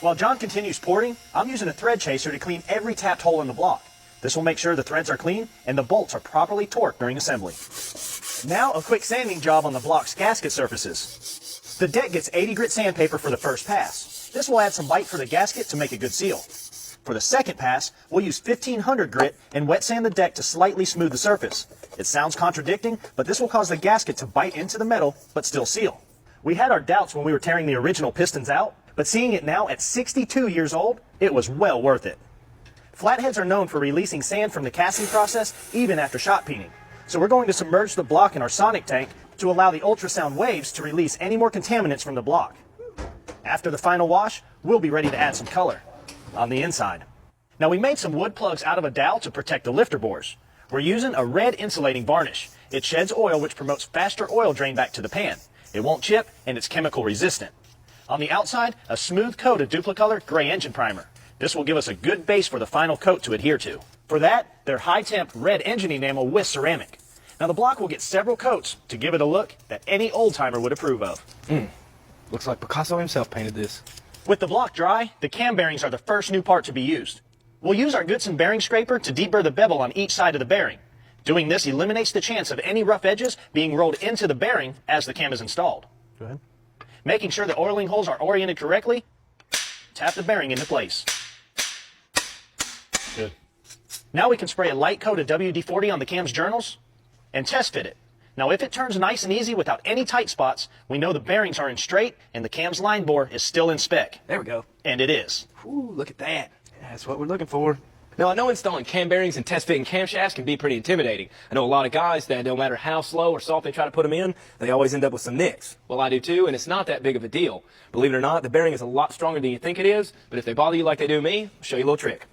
While John continues porting, I'm using a thread chaser to clean every tapped hole in the block. This will make sure the threads are clean and the bolts are properly torqued during assembly. Now a quick sanding job on the block's gasket surfaces. The deck gets 80 grit sandpaper for the first pass. This will add some bite for the gasket to make a good seal. For the second pass, we'll use 1500 grit and wet sand the deck to slightly smooth the surface. It sounds contradicting, but this will cause the gasket to bite into the metal but still seal. We had our doubts when we were tearing the original pistons out, but seeing it now at 62 years old, it was well worth it. Flatheads are known for releasing sand from the casting process even after shot peening. So we're going to submerge the block in our sonic tank to allow the ultrasound waves to release any more contaminants from the block. After the final wash, we'll be ready to add some color on the inside. Now we made some wood plugs out of a dowel to protect the lifter bores. We're using a red insulating varnish. It sheds oil which promotes faster oil drain back to the pan. It won't chip and it's chemical resistant. On the outside, a smooth coat of Duplicolor gray engine primer. This will give us a good base for the final coat to adhere to. For that, they're high-temp red engine enamel with ceramic. Now the block will get several coats to give it a look that any old-timer would approve of. Looks like Picasso himself painted this. With the block dry, the cam bearings are the first new part to be used. We'll use our Goodson bearing scraper to deburr the bevel on each side of the bearing. Doing this eliminates the chance of any rough edges being rolled into the bearing as the cam is installed. Go ahead. Making sure the oiling holes are oriented correctly, tap the bearing into place. Good. Now we can spray a light coat of WD-40 on the cam's journals and test fit it. Now if it turns nice and easy without any tight spots, we know the bearings are in straight and the cam's line bore is still in spec. There we go. And it is. Ooh, look at that. That's what we're looking for. Now, I know installing cam bearings and test fitting camshafts can be pretty intimidating. I know a lot of guys that no matter how slow or soft they try to put them in, they always end up with some nicks. Well, I do too, and it's not that big of a deal. Believe it or not, the bearing is a lot stronger than you think it is, but if they bother you like they do me, I'll show you a little trick.